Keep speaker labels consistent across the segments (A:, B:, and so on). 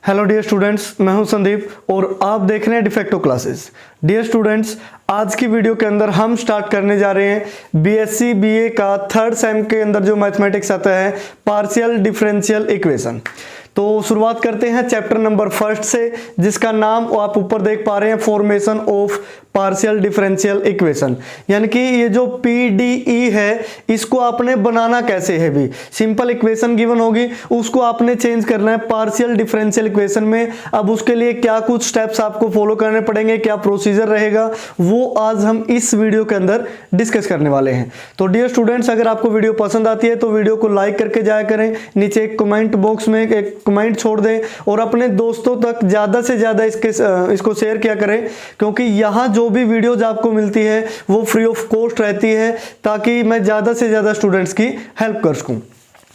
A: Hello dear students, मैं हूं संदीप और आप देख रहे हैं डिफेक्टो क्लासेस। डियर स्टूडेंट्स, आज की वीडियो के अंदर हम स्टार्ट करने जा रहे हैं बीएससी बीए का थर्ड सेम के अंदर जो मैथमेटिक्स आता है, पार्शियल डिफरेंशियल इक्वेशन। तो शुरुआत करते हैं चैप्टर नंबर फर्स्ट से, जिसका नाम आप ऊपर देख पा रहे हैं, formation of partial differential equation. यानी कि ये जो पीडीई है, इसको आपने बनाना कैसे है। भी सिंपल इक्वेशन गिवन होगी, उसको आपने चेंज करना है पार्शियल डिफरेंशियल इक्वेशन में। अब उसके लिए क्या कुछ स्टेप्स आपको फॉलो करने पड़ेंगे, क्या प्रोसीजर रहेगा, वो आज हम इस वीडियो के अंदर डिस्कस करने वाले हैं। तो डियर स्टूडेंट्स, अगर आपको वीडियो पसंद आती है तो वीडियो को लाइक करके जाया करें, नीचे एक कमेंट बॉक्स में एक कमेंट छोड़ दें और अपने दोस्तों तक ज्यादा से ज्यादा इसको शेयर किया करें, क्योंकि यहाँ जो भी वीडियोज आपको मिलती है वो फ्री ऑफ कॉस्ट रहती है, ताकि मैं ज्यादा से ज्यादा स्टूडेंट्स की हेल्प कर सकूं।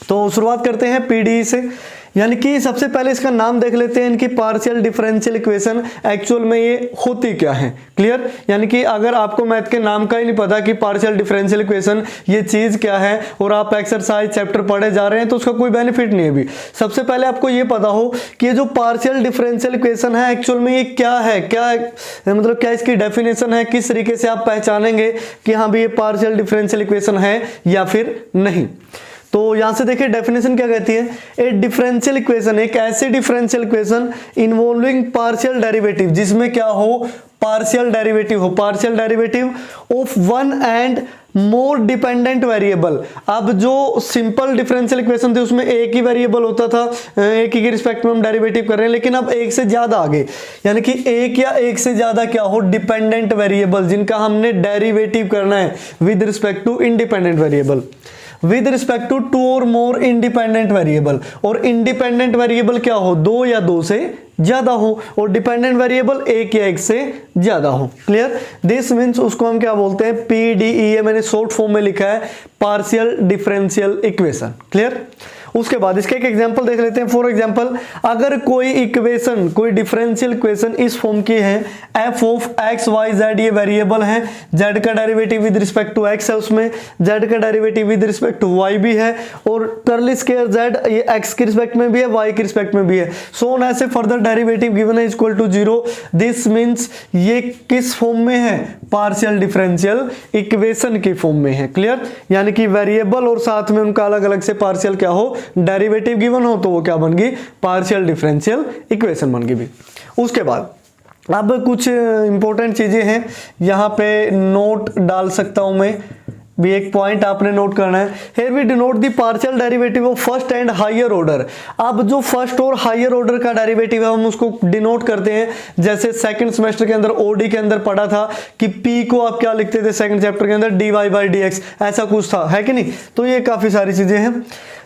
A: तो शुरुआत करते हैं पीडीई से। यानी कि सबसे पहले इसका नाम देख लेते हैं, इनकी पार्शियल डिफरेंशियल इक्वेशन एक्चुअल में ये होती क्या है। क्लियर? यानी कि अगर आपको मैथ के नाम का ही नहीं पता कि पार्शियल डिफरेंशियल इक्वेशन ये चीज क्या है और आप एक्सरसाइज चैप्टर पढ़े जा रहे हैं, तो उसका कोई बेनिफिट नहीं है। भी सबसे पहले आपको ये पता हो कि ये जो पार्शियल डिफरेंशियल इक्वेशन है एक्चुअल में ये क्या है, क्या मतलब क्या इसकी डेफिनेशन है, किस तरीके से आप पहचानेंगे कि हाँ भी ये पार्शियल डिफरेंशियल इक्वेशन है या फिर नहीं। तो यहां से देखिए डेफिनेशन क्या कहती है। ए डिफरेंशियल इक्वेशन, एक ऐसी differential equation involving partial derivative, जिसमें क्या हो, पार्शियल डेरिवेटिव हो, partial derivative of one and more dependent variable. अब जो सिंपल डिफरेंशियल इक्वेशन थी उसमें एक ही वेरिएबल होता था, एक ही के रिस्पेक्ट में हम डेरिवेटिव कर रहे हैं, लेकिन अब एक से ज्यादा आगे, यानी कि एक या एक से ज्यादा क्या हो, डिपेंडेंट वेरिएबल, जिनका हमने डेरिवेटिव करना है with respect to independent variable, with respect to two और मोर इंडिपेंडेंट वेरिएबल। और इंडिपेंडेंट वेरिएबल क्या हो, दो या दो से ज्यादा हो, और डिपेंडेंट वेरिएबल एक या एक से ज्यादा हो। क्लियर? दिस मींस उसको हम क्या बोलते हैं, पीडीई, मैंने शॉर्ट फॉर्म में लिखा है पार्शियल डिफरेंशियल इक्वेशन। क्लियर? उसके बाद इसके एक एग्जांपल देख लेते हैं। फॉर एग्जांपल, अगर कोई इक्वेशन, कोई डिफरेंशियल इक्वेशन इस फॉर्म की है, F of X Y Z, ये वेरिएबल है, जेड का derivative with respect to X है, उसमें जेड का derivative with respect to Y भी है, और कर्ली स्क्वायर जेड ये एक्स के रिस्पेक्ट में भी है, वाई के रिस्पेक्ट में भी है, सो ऑन ऐसे फर्दर डेरिवेटिव गिवन है इक्वल टू 0। दिस मींस ये किस फॉर्म में है, पार्शियल डिफरेंशियल इक्वेशन की फॉर्म में है। क्लियर? यानी कि वेरिएबल और साथ में उनका अलग अलग से पार्शियल क्या हो, डेरिवेटिव गिवन हो, तो वो क्या बन गई, पार्शियल डिफरेंशियल इक्वेशन बन गई भी। उसके बाद अब कुछ इंपॉर्टेंट चीजें हैं, यहां पे नोट डाल सकता हूं मैं भी, एक पॉइंट आपने नोट करना है। Here we denote the partial derivative of first and higher order। अब जो फर्स्ट और हायर ऑर्डर का डेरिवेटिव है हम उसको डिनोट करते हैं, जैसे सेकंड सेमेस्टर के अंदर ओडी के अंदर पढ़ा था कि P को आप क्या लिखते थे सेकंड चैप्टर के अंदर, dy/dx, ऐसा कुछ था, है कि नहीं। तो ये काफी सारी चीजें हैं।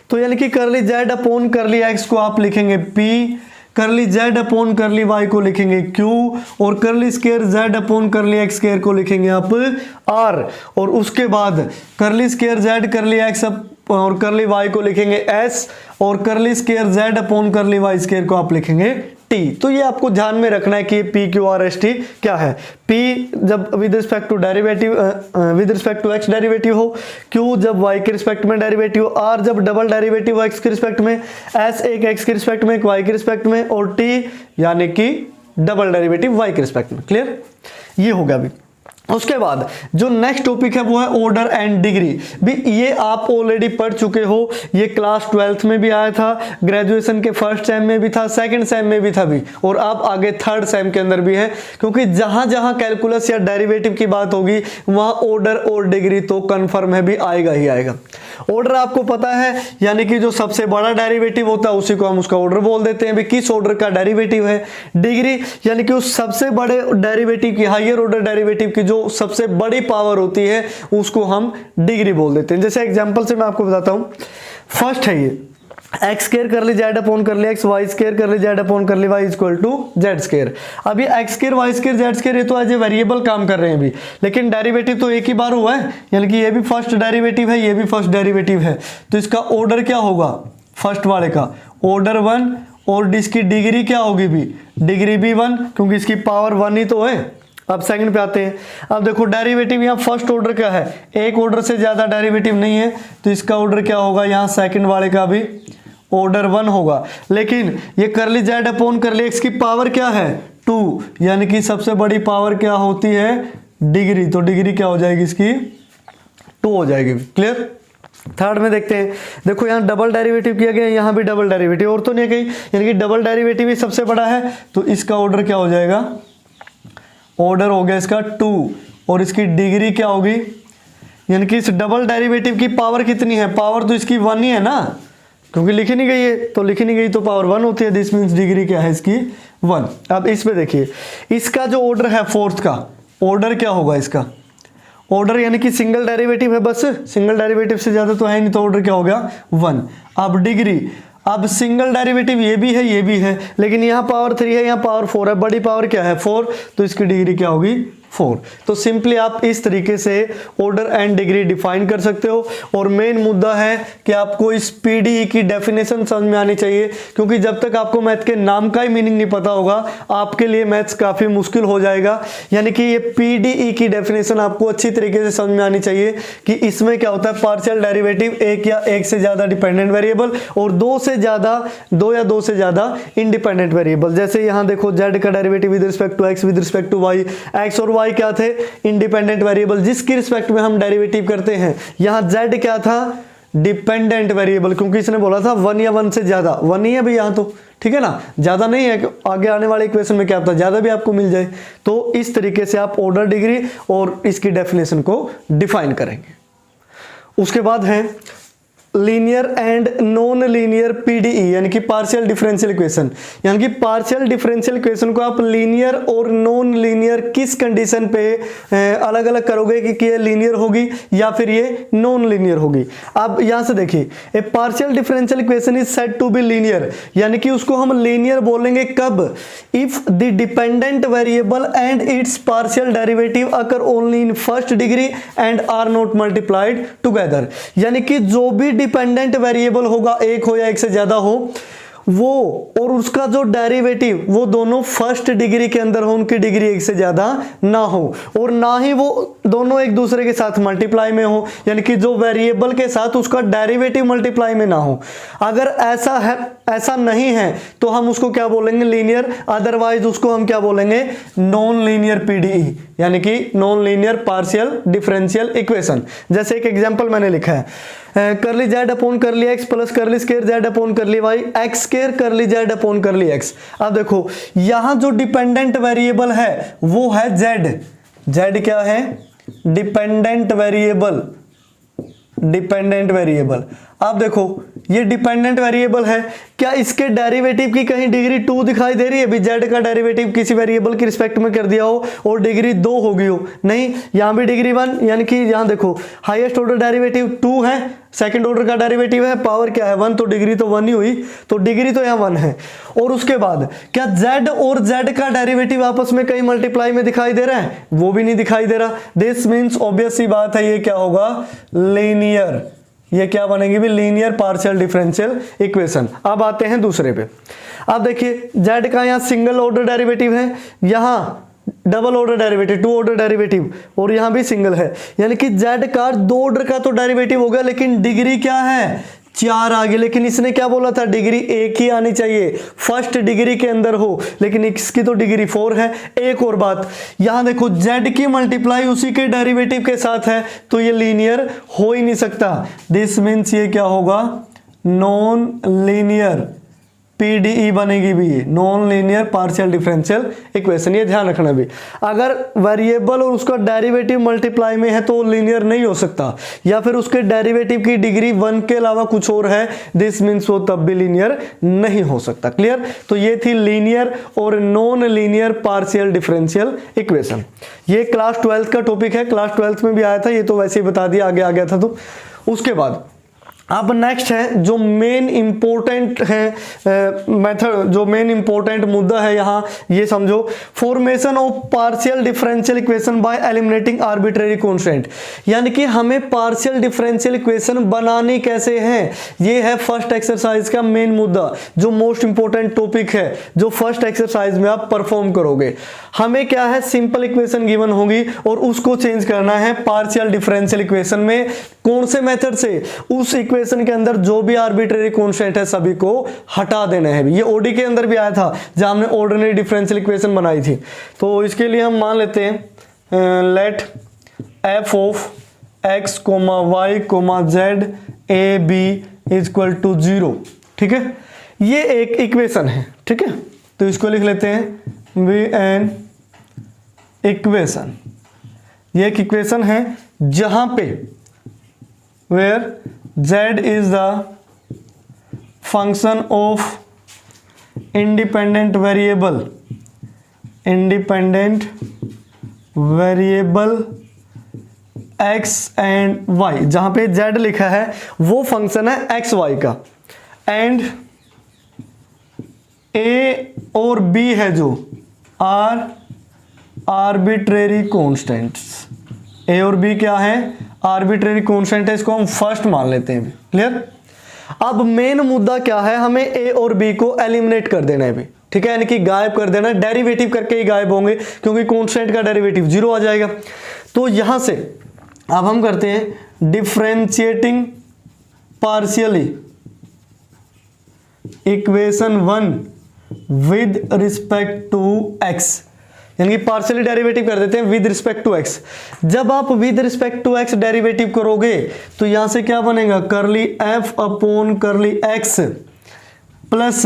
A: तो यानी कि करली जेड अपॉन करली एक्स को आप लिखेंगे P, करली जेड अपॉन करली वाई को लिखेंगे Q, और करली square Z upon curly x square को लिखेंगे आप R, और उसके बाद करली स्क्वायर जेड करली एक्स और करली वाई को लिखेंगे S, और करली square Z upon curly Y square को आप लिखेंगे T। तो ये आपको ध्यान में रखना है कि ये P Q R S T क्या है। P जब with respect to derivative, with respect to x derivative हो, Q जब y के रिस्पेक्ट में डेरिवेटिव हो, R जब डबल डेरिवेटिव हो x के रिस्पेक्ट में, S एक x के रिस्पेक्ट में, एक y के रिस्पेक्ट में, और T यानी कि डबल डेरिवेटिव y के रिस्पेक्ट में। क्लियर? ये हो गया अभी। उसके बाद जो नेक्स्ट टॉपिक है वो है ऑर्डर एंड डिग्री। भी ये आप ऑलरेडी पढ़ चुके हो, ये क्लास 12th में भी आया था, ग्रेजुएशन के फर्स्ट सेम में भी था, सेकंड सेम में भी था भी, और अब आगे थर्ड सेम के अंदर भी है, क्योंकि जहां जहां कैलकुलस या डेरिवेटिव की बात होगी वहां ऑर्डर और डिग्री तो कंफर्म है, भी आएगा ही आएगा। ऑर्डर आपको पता है, यानी कि जो सबसे बड़ा डेरिवेटिव होता है उसी को हम उसका ऑर्डर बोल देते हैं, भी किस ऑर्डर का डेरिवेटिव है। डिग्री यानी कि उस सबसे बड़े डेरिवेटिव की, हायर ऑर्डर डेरिवेटिव की जो सबसे बड़ी पावर होती है उसको हम डिग्री बोल देते हैं। जैसे एग्जांपल से मैं आपको बताता हूं, फर्स्ट है ये एक्स स्क्वायर कर ली जेड अपॉन कर ली एक्स, वाई स्क्वायर कर ली Z upon curly Y equal to Z square. अब ये X square Y square Z square ये तो एज ए वेरिएबल काम कर रहे हैं अभी, लेकिन डेरिवेटिव तो एक ही बार हुआ है, यानी कि ये भी फर्स्ट डेरिवेटिव है, ये भी फर्स्ट डेरिवेटिव है, तो इसका ऑर्डर क्या होगा, फर्स्ट वाले का ऑर्डर 1, और इसकी डिग्री क्या होगी भी, डिग्री भी 1, क्योंकि इसकी पावर 1 ही तो है। अब सेकंड पे आते हैं। अब देखो डेरिवेटिव यहाँ फर्स्ट ऑर्डर का है, एक ऑर्डर से ज्यादा डेरिवेटिव नहीं है, तो इसका ऑर्डर क्या होगा यहाँ सेकंड वाले का भी ऑर्डर 1 होगा। लेकिन ये करली जेड अपॉन करली एक्स की पावर क्या है 2, यानी कि सबसे बड़ी पावर क्या होती है डिग्री, तो डिग्री क्या हो जाएगी इसकी 2 हो जाएगी। क्लियर। थर्ड में देखते हैं, देखो यहाँ डबल डेरिवेटिव किया गया, यहाँ भी डबल डेरिवेटिव, और तो नहीं कहीं, यानी कि डबल डेरिवेटिव ही सबसे बड़ा है, तो इसका ऑर्डर क्या हो जाएगा, ऑर्डर हो गया इसका 2, और इसकी डिग्री क्या होगी, यानी कि इस डबल डेरिवेटिव की पावर कितनी है, पावर तो इसकी 1 ही है ना, क्योंकि लिखी नहीं गई है, तो लिखी नहीं गई तो पावर 1 होती है, दिस मीन्स डिग्री क्या है इसकी 1। अब इस पे देखिए, इसका जो ऑर्डर है फोर्थ का ऑर्डर क्या होगा, इसका ऑर्डर यानी कि सिंगल डेरिवेटिव है, बस सिंगल डेरिवेटिव से ज्यादा तो है नहीं, तो ऑर्डर क्या हो गया 1। अब डिग्री, अब सिंगल डेरिवेटिव ये भी है ये भी है, लेकिन यहाँ पावर 3 है, यहाँ पावर 4 है, बड़ी पावर क्या है 4, तो इसकी डिग्री क्या होगी 4। तो सिंपली आप इस तरीके से ऑर्डर एंड डिग्री डिफाइन कर सकते हो। और मेन मुद्दा है कि आपको इस पीडीई की डेफिनेशन समझ में आनी चाहिए, क्योंकि जब तक आपको मैथ के नाम का ही मीनिंग नहीं पता होगा आपके लिए मैथ्स काफी मुश्किल हो जाएगा। यानी कि ये पीडीई की डेफिनेशन आपको अच्छी तरीके से समझ में आनी चाहिए कि इसमें क्या होता है, पार्शियल डेरिवेटिव एक या एक से ज्यादा डिपेंडेंट वेरिएबल और दो या दो से ज्यादा इंडिपेंडेंट वेरिएबल। जैसे यहाँ देखो z का derivative with respect to x with respect to y, x और y क्या थे इंडिपेंडेंट वेरिएबल जिसकी रिस्पेक्ट में हम डेरिवेटिव करते हैं। यहाँ z क्या था डिपेंडेंट वेरिएबल, क्योंकि इसने बोला था 1 या 1 से ज्यादा, 1 ही है भाई यहाँ तो, ठीक है ना, ज्यादा नहीं है। आगे आने वाले इक्वेशन में क्या होता है ज्यादा भी आपको मिल जाए। तो इस तरीके से आप ऑर्डर डिग्री और इसकी डेफिनेशन को डिफाइन करेंगे। उसके बाद है linear and non linear PDE, यानी कि पार्शियल डिफरेंशियल इक्वेशन। यानी कि पार्शियल डिफरेंशियल इक्वेशन को आप लीनियर और नॉन लीनियर किस कंडीशन पे अलग अलग करोगे कि ये लीनियर होगी या फिर ये नॉन लीनियर होगी। अब यहां से देखिए, a partial differential equation is said to be linear, यानी कि उसको हम लीनियर बोलेंगे कब, if the dependent variable and its partial derivative occur only in first degree and are not multiplied together. यानी कि जो भी डिपेंडेंट वेरिएबल होगा, एक हो या एक से ज्यादा हो, वो और उसका जो डेरिवेटिव वो दोनों फर्स्ट डिग्री के अंदर हो, उनकी डिग्री एक से ज्यादा ना हो, और ना ही वो दोनों एक दूसरे के साथ मल्टीप्लाई में हो, यानी कि जो वेरिएबल के साथ उसका डेरिवेटिव मल्टीप्लाई में ना हो। अगर ऐसा है, ऐसा नहीं है, तो हम उसको क्या बोलेंगे लीनियर, अदरवाइज उसको हम क्या बोलेंगे नॉन लीनियर पीडीई, यानी कि non linear partial differential equation. जैसे एक एग्जांपल मैंने लिखा है, curly Z upon curly X plus curly square Z upon curly Y X square curly Z upon curly X. अब देखो यहां जो डिपेंडेंट वेरिएबल है वो है जेड। जेड क्या है डिपेंडेंट वेरिएबल, डिपेंडेंट वेरिएबल। अब देखो ये डिपेंडेंट वेरिएबल है, क्या इसके डेरिवेटिव की कहीं डिग्री 2 दिखाई दे रही है? अभी जेड का डेरिवेटिव किसी वेरिएबल की रिस्पेक्ट में कर दिया हो और डिग्री 2 हो गई हो, नहीं, यहां भी डिग्री 1, यानी कि यहां देखो हाईएस्ट ऑर्डर डेरिवेटिव 2 है, सेकंड ऑर्डर का डेरिवेटिव है, पावर क्या है 1, तो डिग्री तो 1 ही हुई, तो डिग्री तो यहां 1 है। और उसके बाद क्या z और z का डेरिवेटिव आपस में कहीं मल्टीप्लाई में दिखाई दे रहा है? वो भी नहीं दिखाई दे रहा। दिस मीन्स ऑब्वियस सी बात है ये क्या होगा लीनियर, ये क्या बनेगी भी लीनियर पार्शियल डिफरेंशियल इक्वेशन। अब आते हैं दूसरे पे। अब देखिए z का यहाँ सिंगल ऑर्डर डेरिवेटिव है, यहाँ double order derivative 2 order derivative, और यहां भी सिंगल है, यानी कि z का 2 ऑर्डर का तो डेरिवेटिव हो गया, लेकिन डिग्री क्या है 4 आ गई। लेकिन इसने क्या बोला था डिग्री 1 ही आनी चाहिए, फर्स्ट डिग्री के अंदर हो, लेकिन इसकी तो डिग्री 4 है। एक और बात, यहां देखो z की मल्टीप्लाई उसी के डेरिवेटिव के साथ है, तो ये लीनियर हो ही नहीं सकता। दिस मीन्स ये क्या होगा नॉन लीनियर पीडीई बनेगी भी, non linear partial differential equation. ये ध्यान रखना भी, अगर वेरिएबल और उसका डेरिवेटिव मल्टीप्लाई में है तो लीनियर नहीं हो सकता, या फिर उसके डेरिवेटिव की डिग्री 1 के अलावा कुछ और है, दिस मीन्स वो तब भी लीनियर नहीं हो सकता। क्लियर? तो ये थी लीनियर और non linear partial differential equation. ये क्लास 12th का टॉपिक है, क्लास 12th में भी आया था, ये तो वैसे ही बता दिया, आगे आ गया था। तो उसके बाद अब नेक्स्ट है जो मेन इंपॉर्टेंट है मेथड, जो मेन इंपॉर्टेंट मुद्दा है यहाँ, ये समझो, formation of partial differential equation by eliminating arbitrary constant. यानी कि हमें पार्शियल डिफरेंशियल इक्वेशन बनानी कैसे है, ये है फर्स्ट एक्सरसाइज का मेन मुद्दा, जो मोस्ट इंपॉर्टेंट टॉपिक है, जो फर्स्ट एक्सरसाइज में आप परफॉर्म करोगे। हमें क्या है सिंपल इक्वेशन गिवन होगी और उसको चेंज करना है पार्शियल डिफरेंशियल इक्वेशन में। कौन से मेथड से? उस इक्वेशन इक्वेशन के अंदर जो भी आर्बिट्रेरी कांस्टेंट है सभी को हटा देना है। ये ओडी के अंदर भी आया था जहां हमने ऑर्डिनरी डिफरेंशियल इक्वेशन बनाई थी। तो इसके लिए हम मान लेते हैं let f of x comma y comma z a b equal to 0। ठीक है, ये एक इक्वेशन है। ठीक है, तो इसको लिख लेते हैं वी एन इक्वेशन। ये एक इक्वेशन है जहां पे where z is the function of independent variable x and y, जहां पे z लिखा है वो फंक्शन है x y का, एंड a और b है जो आर आर्बिट्रेरी कॉन्स्टेंट्स। a और b क्या है? आर्बिट्रेरी कॉन्स्टेंट है, इसको हम फर्स्ट मान लेते हैं। क्लियर? अब मेन मुद्दा क्या है, हमें a और b को एलिमिनेट कर देना है। ठीक है, यानी कि गायब कर देना, डेरिवेटिव करके ही गायब होंगे क्योंकि कॉन्स्टेंट का डेरिवेटिव 0 आ जाएगा। तो यहां से अब हम करते हैं differentiating partially equation 1 with respect to x, यानी कि पार्शियली डेरिवेटिव कर देते हैं विद रिस्पेक्ट टू x। जब आप with respect to x derivative करोगे तो यहां से क्या बनेगा, curly f upon curly x plus,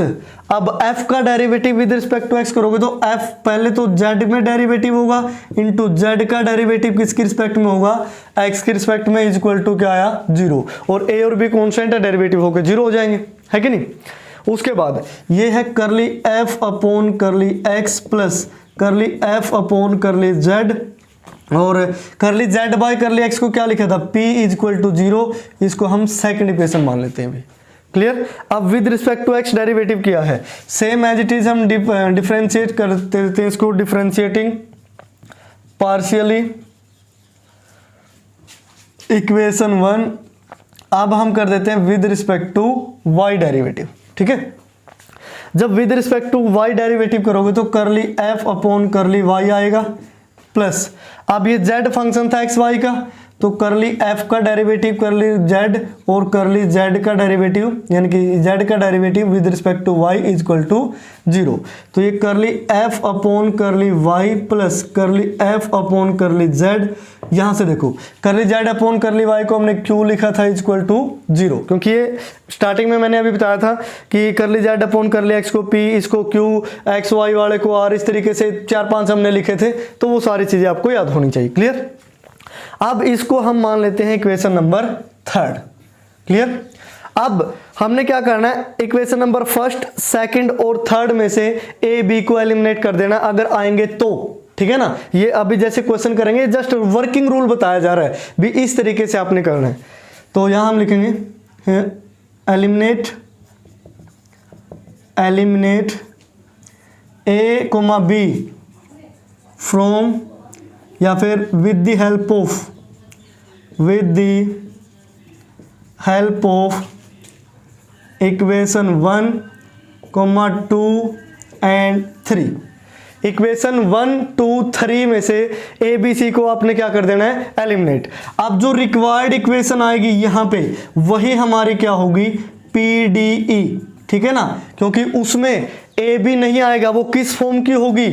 A: अब f का derivative with respect to x करोगे तो f पहले तो z में डेरिवेटिव होगा इनटू z का डेरिवेटिव किसकी रिस्पेक्ट में होगा, x की रिस्पेक्ट में, इज इक्वल टू क्या आया 0, और a और b कांस्टेंट है, डेरिवेटिव होकर 0 हो जाएंगे, है कि नहीं। उसके बाद ये है करली f upon curly x plus curly f upon curly z, और करली z बाय करली x को क्या लिखा था, p इज इक्वल टू 0, इसको हम सेकंड इक्वेशन मान लेते हैं। क्लियर? अब with respect to x derivative किया है, सेम एज इट इज हम डिफरेंशिएट करते हैं इसको, डिफरेंशिएटिंग पार्शियली इक्वेशन 1। अब हम कर देते हैं with respect to y derivative. ठीक है, जब with respect to y derivative करोगे तो curly f upon curly y आएगा प्लस, अब ये z फंक्शन था x y का, तो करली f का डेरिवेटिव करली z और करली z का डेरिवेटिव, यानी कि z का derivative with respect to y is equal to 0। तो ये curly f upon curly y plus curly f upon curly z, यहां से देखो करली z अपॉन करली y को हमने q लिखा था इज इक्वल टू 0, क्योंकि ये स्टार्टिंग में मैंने अभी बताया था कि करली z अपॉन करली x को p, इसको q, x y वाले को r, इस तरीके से 4-5 हमने लिखे थे, तो वो सारी चीजें आपको याद होनी चाहिए। क्लियर? अब इसको हम मान लेते हैं इक्वेशन नंबर 3। क्लियर? अब हमने क्या करना है, इक्वेशन नंबर फर्स्ट, सेकंड और थर्ड में से ए बी को एलिमिनेट कर देना अगर आएंगे तो। ठीक है ना, ये अभी जैसे क्वेश्चन करेंगे जस्ट वर्किंग रूल बताया जा रहा है, भी इस तरीके से आपने करना है। तो यहां हम लिखेंगे eliminate a comma b from, या फिर with the help of equation 1, 2 and 3। Equation 1, 2, 3 में से ए बी सी को आपने क्या कर देना है, एलिमिनेट। अब जो रिक्वायर्ड इक्वेशन आएगी यहां पे वही हमारी क्या होगी, PDE। ठीक है ना, क्योंकि उसमें ए बी नहीं आएगा, वो किस फॉर्म की होगी,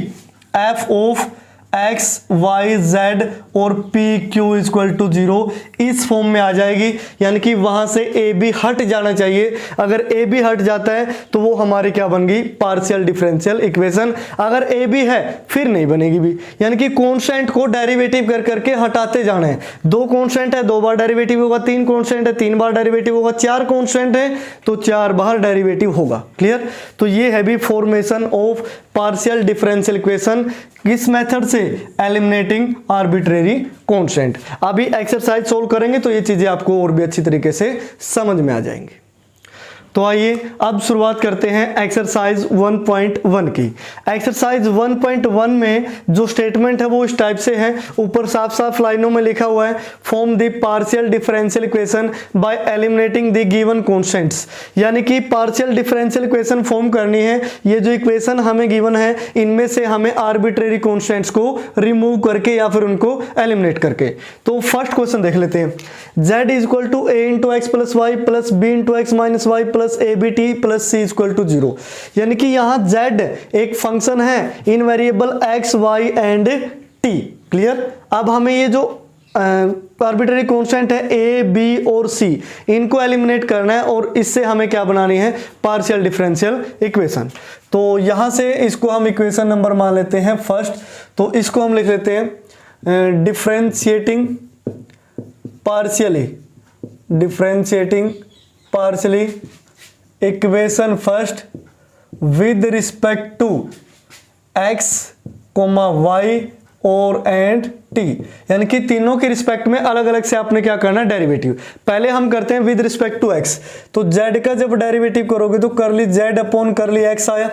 A: f of x y z और p q is equal to 0, इस फॉर्म में आ जाएगी, यानी कि वहां से ए बी हट जाना चाहिए। अगर ए बी हट जाता है तो वो हमारी क्या बन गई, पार्शियल डिफरेंशियल इक्वेशन। अगर ए बी है फिर नहीं बनेगी भी, यानी कि कांस्टेंट को डेरिवेटिव कर करके हटाते जाना है। 2 कांस्टेंट है 2 बार डेरिवेटिव होगा, 3 कांस्टेंट है 3 बार डेरिवेटिव होगा, 4 कांस्टेंट है तो 4 बार डेरिवेटिव होगा। क्लियर? तो ये है भी formation of partial differential equation, किस मेथड से, एलिमिनेटिंग आर्बिट्रेरी कांस्टेंट। अभी एक्सरसाइज सोल्व करेंगे तो ये चीजें आपको और भी अच्छी तरीके से समझ में आ जाएंगी। तो आइए अब शुरुआत करते हैं एक्सरसाइज 1.1 की। एक्सरसाइज 1.1 में जो स्टेटमेंट है वो इस टाइप से है, ऊपर साफ साफ लाइनों में लिखा हुआ है form the partial differential equation by eliminating the given constants, यानी कि पार्शियल डिफरेंशियल इक्वेशन फॉर्म करनी है। ये जो इक्वेशन हमें गिवन है इनमें से हमें आर्बिट्रेरी कॉन्स्टेंट्स को रिमूव करके या फिर उनको एलिमिनेट करके। तो फर्स्ट क्वेश्चन देख लेते हैं, z is equal to a into X plus Y plus B into X minus Y plus A B T plus C equal to 0, यानी कि यहाँ z एक फंक्शन है in variable x y and t। Clear. अब हमें ये जो arbitrary constant है a b और c इनको एलिमिनेट करना है और इससे हमें क्या बनानी है, पार्शियल डिफरेंशियल इक्वेशन। तो यहां से इसको हम इक्वेशन नंबर मान लेते हैं फर्स्ट, तो इसको हम लिख लेते हैं differentiating partially equation first with respect to x, y और एंड t, यानी कि तीनों के रिस्पेक्ट में अलग अलग से आपने क्या करना है, डेरिवेटिव। पहले हम करते हैं विद रिस्पेक्ट टू x, तो z का जब डेरिवेटिव करोगे तो curly z upon curly x आया,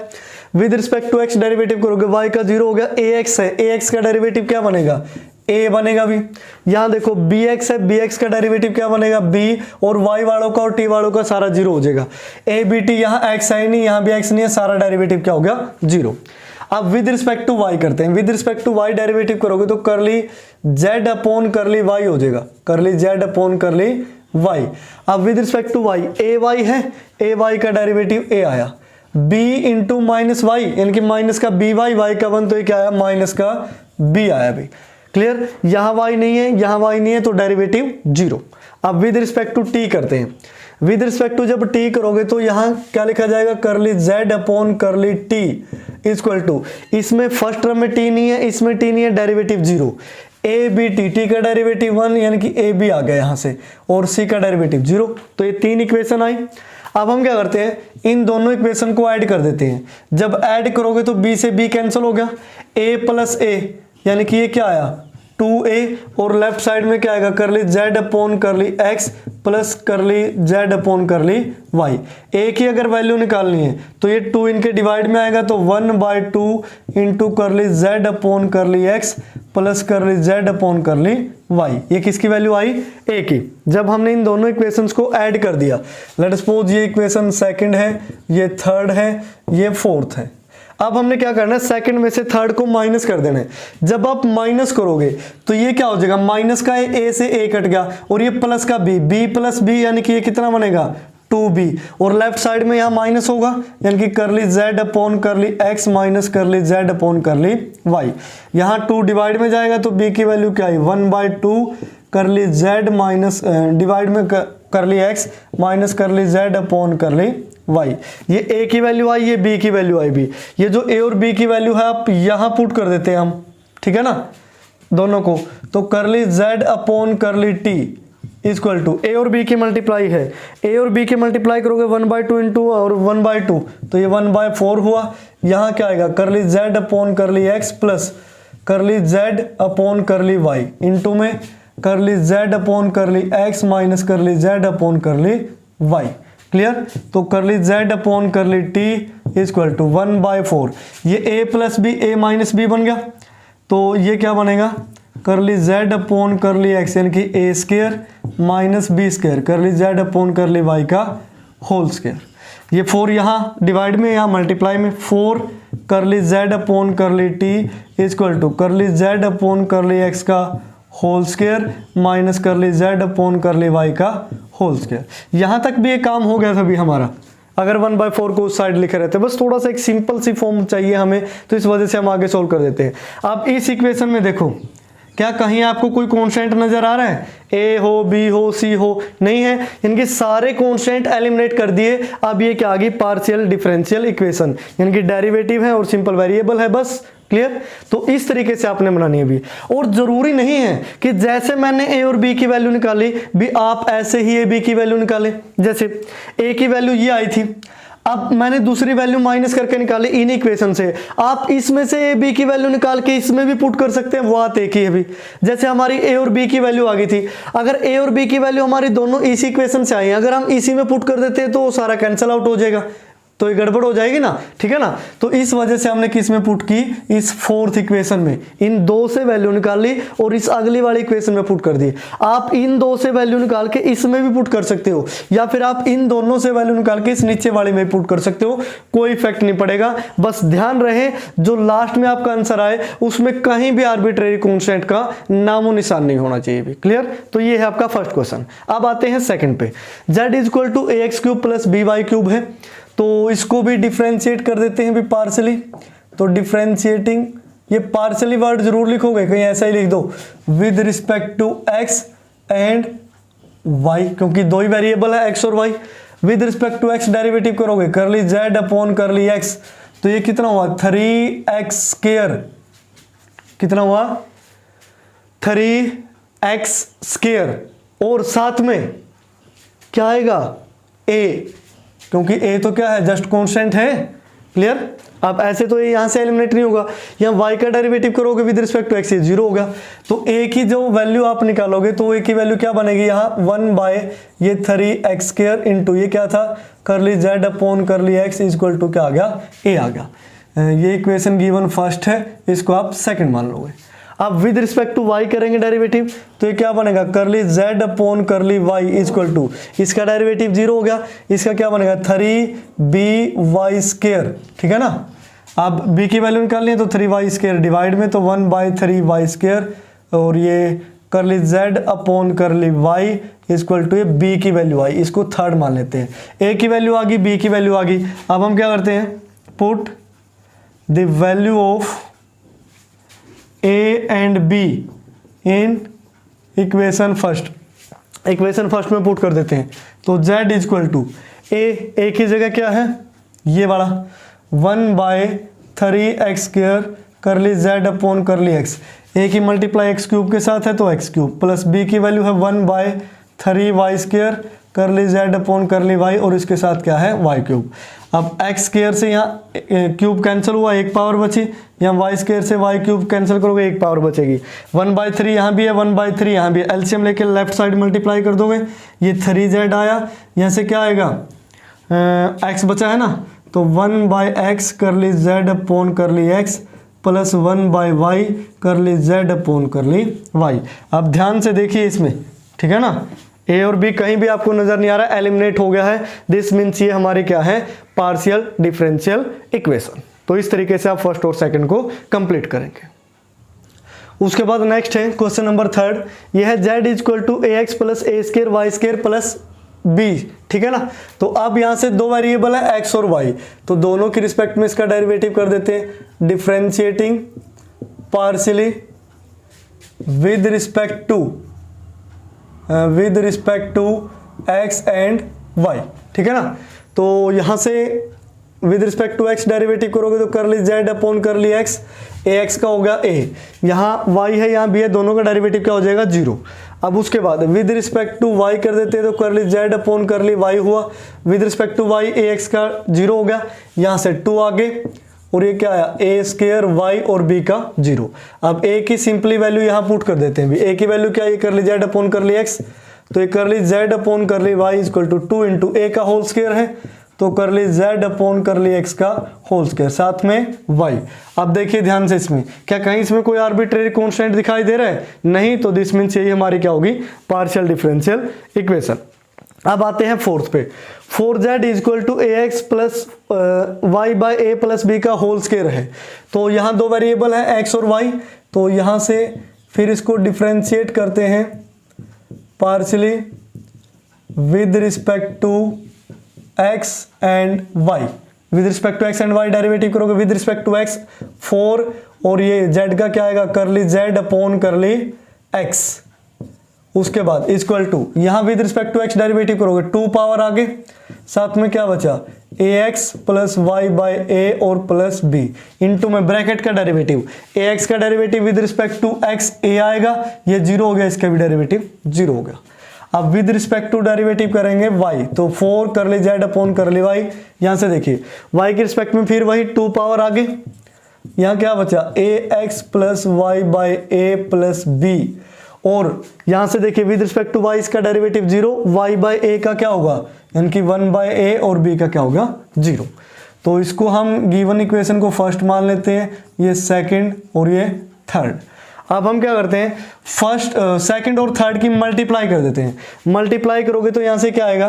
A: with respect to x derivative करोगे y का 0 हो गया, ax है, ax का डेरिवेटिव क्या बनेगा, a बनेगा भी। यहां देखो bx है, bx का डेरिवेटिव क्या बनेगा, b, और y वालों का और t वालों का सारा 0 हो जाएगा। a b t, यहाँ x है नहीं, यहाँ भी x नहीं है, सारा डेरिवेटिव क्या हो गया, 0। अब विद रिस्पेक्ट टू y करते हैं, with respect to y derivative करोगे तो curly z upon curly y हो जाएगा, curly z upon curly y। अब with respect to y a y है, a y का डेरिवेटिव a आया, b इंटू माइनस वाई यानी कि माइनस का बी वाई, वाई का 1 तो ये क्या आया, माइनस का b आया भी। क्लियर। यहाँ y नहीं है, यहाँ y नहीं है, तो डेरिवेटिव 0। अब विद रिस्पेक्ट टू t करते हैं, विद रिस्पेक्ट टू जब t करोगे तो यहाँ क्या लिखा जाएगा, curly z upon curly t equal to, इसमें फर्स्ट टर्म में t नहीं है, इसमें t नहीं है, डेरिवेटिव 0, a b t का डेरिवेटिव 1 यानी कि a b आ गया यहाँ से, और c का डेरिवेटिव 0। तो ये 3 इक्वेशन आई। अब हम क्या करते हैं, इन दोनों इक्वेशन को ऐड कर देते हैं। जब ऐड करोगे तो b से b कैंसिल हो गया, a प्लस a यानी कि ये क्या आया 2a, और लेफ्ट साइड में क्या आएगा, करली z upon curly x plus करली z upon curly y। a की अगर वैल्यू निकालनी है तो ये 2 इनके डिवाइड में आएगा, तो 1/2 इंटू करली z upon curly x plus करली z अपॉन करली y। ये किसकी वैल्यू आई, a की। जब हमने इन दोनों इक्वेशंस को ऐड कर दिया, लेट सपोज ये इक्वेशन सेकंड है, ये थर्ड है, ये फोर्थ है। अब हमने क्या करना है, सेकंड में से थर्ड को माइनस कर देना है। जब आप माइनस करोगे तो ये क्या हो जाएगा, माइनस का a से a कट गया, और ये प्लस का b प्लस b यानी कि ये कितना बनेगा 2b, और लेफ्ट साइड में यहाँ माइनस होगा यानी कि करली z upon curly x minus curly z upon curly y। यहाँ 2 डिवाइड में जाएगा तो b की वैल्यू क्या आई, 1/2 करली z माइनस डिवाइड में करली x minus curly z upon curly y। ये a की वैल्यू आई, ये b की वैल्यू आई भी। ये जो a और b की वैल्यू है आप यहाँ पुट कर देते हैं हम, ठीक है ना, दोनों को। तो curly z upon curly t equal to a और b की मल्टीप्लाई है, a और b की मल्टीप्लाई करोगे 1/2 इंटू और 1/2 तो ये 1/4 हुआ। यहाँ क्या आएगा, करली z upon curly x plus करली z upon curly y into में करली z upon curly x minus curly z upon curly y। Clear. तो curly z upon curly t equal to 1/4, ये a plus b, a minus b बन गया, तो ये क्या बनेगा, करली z अपॉन करली x यानी कि a square minus b square करली z अपॉन करली y का होल स्क्वायर। ये 4 यहाँ डिवाइड में, यहाँ मल्टीप्लाई में, 4 curly z upon curly t equal to curly z upon curly x का whole square minus curly z upon curly y का whole square. यहाँ तक भी ये काम हो गया था भी हमारा, अगर 1/4 को उस साइड लिखे रहते। बस थोड़ा सा एक सिंपल सी फॉर्म चाहिए हमें, तो इस वजह से हम आगे सोल्व कर देते हैं। अब इस इक्वेशन में देखो, क्या कहीं आपको कोई कांस्टेंट नजर आ रहा है, a हो, b हो, c हो, नहीं है। इनके सारे कांस्टेंट एलिमिनेट कर दिए। अब ये क्या आ गई, पार्शियल डिफरेंशियल इक्वेशन, यानी कि डेरिवेटिव है और सिंपल वेरिएबल है, बस। क्लियर। तो इस तरीके से आपने बनानी है भी, और जरूरी नहीं है कि जैसे मैंने a और b की वैल्यू निकाली भी आप ऐसे ही a b की वैल्यू निकालें। जैसे a की वैल्यू ये आई थी, अब मैंने दूसरी वैल्यू माइनस करके निकाली इन इक्वेशन से, आप इसमें से ए बी की वैल्यू निकाल के इसमें भी पुट कर सकते हैं, वो बात एक ही है भी। जैसे हमारी ए और बी की वैल्यू आ गई थी, अगर ए और बी की वैल्यू हमारी दोनों इसी इक्वेशन से आई है, अगर हम इसी में पुट कर देते हैं तो सारा कैंसिल आउट हो जाएगा, तो ये गड़बड़ हो जाएगी ना, ठीक है ना। तो इस वजह से हमने किस में पुट की, इस फोर्थ इक्वेशन में इन दो से वैल्यू निकाल ली और इस अगली वाली इक्वेशन में पुट कर दी। आप इन दो से वैल्यू निकाल के इसमें भी पुट कर सकते हो, या फिर आप इन दोनों से वैल्यू निकाल के इस नीचे वाली में पुट कर सकते हो, कोई इफेक्ट नहीं पड़ेगा। बस ध्यान रहे जो लास्ट में आपका आंसर आए उसमें कहीं भी आर्बिट्रेरी कांस्टेंट का नामो निशान नहीं होना चाहिए भी। क्लियर। तो ये है आपका फर्स्ट क्वेश्चन। अब आते हैं सेकंड पे। z equal to a x cube plus b y cube है, तो इसको भी डिफरेंशिएट कर देते हैं भी पार्शली। तो डिफरेंशिएटिंग, ये पार्शली वर्ड जरूर लिखोगे, कहीं ऐसा ही लिख दो, with respect to x and y, क्योंकि दो ही वेरिएबल है एक्स और y. With respect to x derivative करोगे curly Z upon curly x, तो ये कितना हुआ 3x स्क्वायर, कितना हुआ 3x स्क्वायर, और साथ में क्या आएगा a, क्योंकि a तो क्या है जस्ट कांस्टेंट है। क्लियर। अब ऐसे तो ये यहां से एलिमिनेट नहीं होगा, यहाँ y का डेरिवेटिव करोगे विद रिस्पेक्ट टू x, ये 0 होगा। तो a की जो वैल्यू आप निकालोगे तो a की वैल्यू क्या बनेगी, यहाँ 1 बाय ये 3x स्क्वायर इंटू ये क्या था करली z upon curly x equal to क्या आ गया, a आ गया। ये इक्वेशन गिवन फर्स्ट है, इसको आप सेकंड मान लोगे। अब विद रिस्पेक्ट टू y करेंगे डेरिवेटिव, तो ये क्या बनेगा करली z upon curly y equal to, इसका डेरिवेटिव 0 हो गया, इसका क्या बनेगा 3by स्क्वायर, ठीक है ना। अब b की वैल्यू निकालनी है तो 3y स्क्वायर डिवाइड में तो 1 बाई 3y स्क्वायर, और ये करली z upon curly y equal to ये b की वैल्यू आई, इसको थर्ड मान लेते हैं। a की वैल्यू आ गई, b की वैल्यू आ गई। अब हम क्या करते हैं, put the value of a and b in equation first, equation first में पुट कर देते हैं। तो z इक्वल टू a की जगह क्या है ये वाला 1 बाय 3x स्क्वायर करली z upon curly x, a की मल्टीप्लाई x क्यूब के साथ है तो x क्यूब, प्लस b की वैल्यू है 1 बाय 3y स्क्वायर करली z अपॉन करली y, और इसके साथ क्या है y क्यूब। अब x स्क्वायर से यहाँ क्यूब कैंसिल हुआ, एक पावर बची, यहाँ y स्क्वायर से y क्यूब कैंसिल करोगे एक पावर बचेगी। 1/3 यहाँ भी है, 1/3 यहाँ भी है, एलसीएम लेके लेफ्ट साइड मल्टीप्लाई कर दोगे, ये 3z आया, यहाँ से क्या आएगा x बचा है ना, तो 1/x करली z upon curly x plus 1/y करली z अपॉन करली y। अब ध्यान से देखिए इसमें, ठीक है ना, a और b कहीं भी आपको नजर नहीं आ रहा, एलिमिनेट हो गया है। दिस मीन्स ये हमारी क्या है, पार्शियल डिफरेंशियल इक्वेशन। तो इस तरीके से आप फर्स्ट और सेकंड को कंप्लीट करेंगे। उसके बाद नेक्स्ट है क्वेश्चन नंबर थर्ड, ये है z equal to a x plus a square Y square plus b, ठीक है ना। तो अब यहाँ से दो वेरिएबल है x और y, तो दोनों की रिस्पेक्ट में इसका डेरिवेटिव कर देते हैं, differentiating partially with respect to x and y, ठीक है ना। तो यहाँ से with respect to x derivative करोगे तो curly z upon curly x, ax का हो गया a, यहाँ y है यहाँ b है, दोनों का डेरिवेटिव क्या हो जाएगा 0। अब उसके बाद विद रिस्पेक्ट टू y कर देते हैं तो curly z upon curly y हुआ, with respect to y ax का 0 हो गया, यहाँ से 2 आगे, और ये क्या आया a स्क्वायर y और b का 0। अब a की सिंपली वैल्यू यहाँ पुट कर देते हैं, a की वैल्यू क्या है, curly z upon curly x, तो ये कर ली z upon curly y equal to 2 into a का होल स्क्वायर है, तो curly z upon curly x का होल स्क्वायर, साथ में y। अब देखिए ध्यान से, इसमें क्या कहीं इसमें कोई आर्बिट्रेरी कांस्टेंट दिखाई दे रहा है, नहीं, तो दिस मीन्स यही हमारी क्या होगी, पार्शियल डिफरेंशियल इक्वेशन। अब आते हैं फोर्थ पे, 4z equal to a x plus y by a plus b का होल स्क्वायर है। तो यहाँ दो वेरिएबल है x और y, तो यहाँ से फिर इसको डिफरेंशिएट करते हैं partially with respect to x and y, with respect to x and y derivative करोगे विद रिस्पेक्ट टू x 4, और ये z का क्या आएगा, कर ली z upon curly x, उसके बाद इक्वल टू यहाँ with respect to x derivative करोगे 2 पावर आगे, साथ में क्या बचा ax plus y by a और प्लस b इंटू में ब्रैकेट का डेरिवेटिव, ax का derivative with respect to x a आएगा, ये 0 हो गया, इसका भी डेरिवेटिव 0 हो गया। अब विद रिस्पेक्ट टू डेरिवेटिव करेंगे y, तो 4 कर ली z upon curly y। यहां से देखिए y के रिस्पेक्ट में फिर वही 2 पावर आगे, यहां क्या बचा ax plus y by a plus b, और यहां से देखिए विद रिस्पेक्ट टू y इसका डेरिवेटिव 0, y बाई ए का क्या होगा यानी कि 1 बाई ए और b का क्या होगा 0। तो इसको हम गिवन इक्वेशन को फर्स्ट मान लेते हैं, ये सेकंड और ये थर्ड। अब हम क्या करते हैं फर्स्ट सेकंड और थर्ड की मल्टीप्लाई कर देते हैं। मल्टीप्लाई करोगे तो यहाँ से क्या आएगा,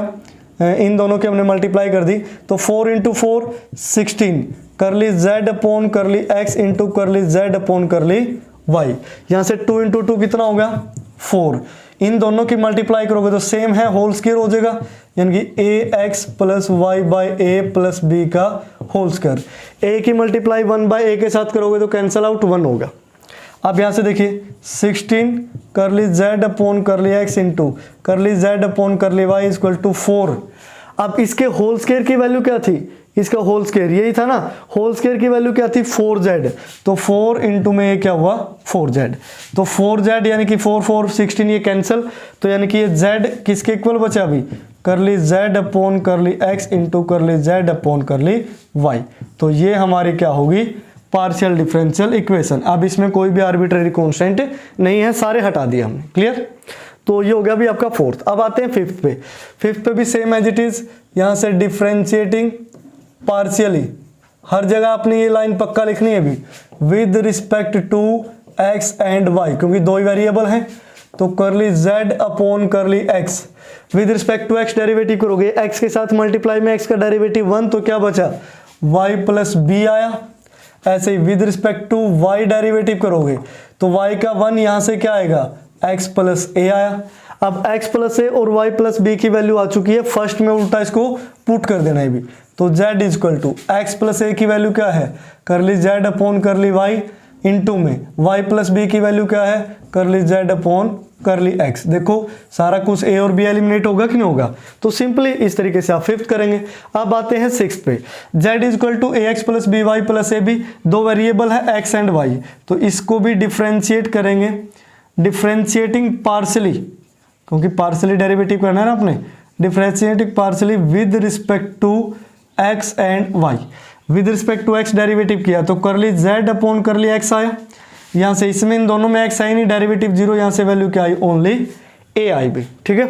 A: इन दोनों की हमने मल्टीप्लाई कर दी तो 4 इंटू 4 16 कर ली z upon curly x into कर ली z upon curly y। यहाँ से 2 इंटू 2 कितना हो गया 4, इन दोनों की मल्टीप्लाई करोगे तो सेम है होल स्क्वायर हो जाएगा, यानी कि ax plus y by a plus b का होल स्क्वायर। a की मल्टीप्लाई 1 बाई ए के साथ करोगे तो कैंसिल आउट 1 होगा। अब यहाँ से देखिए 16 कर ली z upon curly x into कर ली z upon curly y equal to 4। अब इसके होल स्क्वायर की वैल्यू क्या थी, इसका होल स्क्वायर यही था ना, होल स्क्वायर की वैल्यू क्या थी 4z, तो 4 इंटू में ये क्या हुआ 4z, तो 4z यानी कि 4 4 16 ये कैंसिल, तो यानी कि ये z किसके इक्वल बचा अभी कर ली z upon curly x into कर ली z upon curly y। तो ये हमारी क्या होगी पार्शियल डिफरेंशियल इक्वेशन। अब इसमें कोई भी आर्बिट्रेरी कांस्टेंट नहीं है, सारे हटा दिए हमने, क्लियर। तो ये हो गया अभी आपका फोर्थ। अब आते हैं फिफ्थ पे। फिफ्थ पे भी सेम एज इट इज, यहां से डिफरेंशिएटिंग पार्शियली, हर जगह आपने ये लाइन पक्का लिखनी है अभी, with respect to x and y, क्योंकि दो ही वेरिएबल हैं, तो curly z upon curly x। With respect to x derivative करोगे, x के साथ मल्टीप्लाई में x का डेरिवेटिव 1, तो क्या बचा y प्लस b आया। ऐसे ही with respect to y derivative करोगे तो y का 1 यहां से क्या आएगा x प्लस a आया। अब x प्लस a और y प्लस b की वैल्यू आ चुकी है, फर्स्ट में उल्टा इसको पुट कर देना है भी, तो z equal to x plus a की वैल्यू क्या है curly z upon curly y into में y प्लस b की वैल्यू क्या है curly z upon curly x। देखो सारा कुछ a और b एलिमिनेट होगा कि नहीं होगा, तो सिंपली इस तरीके से आप फिफ्थ करेंगे। अब आते हैं सिक्स्थ पे, z equal to a x plus b y plus A b, दो वेरिएबल है x एंड y, तो इसको भी डिफ्रेंशिएट करेंगे, डिफ्रेंशिएटिंग पार्शली, क्योंकि पार्शली डेरिवेटिव करना है ना आपने, differentiating partially with respect to x and y। With respect to x derivative किया तो curly z upon curly x आया, यहाँ से इसमें इन दोनों में x आई नहीं, डेरिवेटिव 0, यहाँ से वैल्यू क्या आई ओनली a आई भी, ठीक है।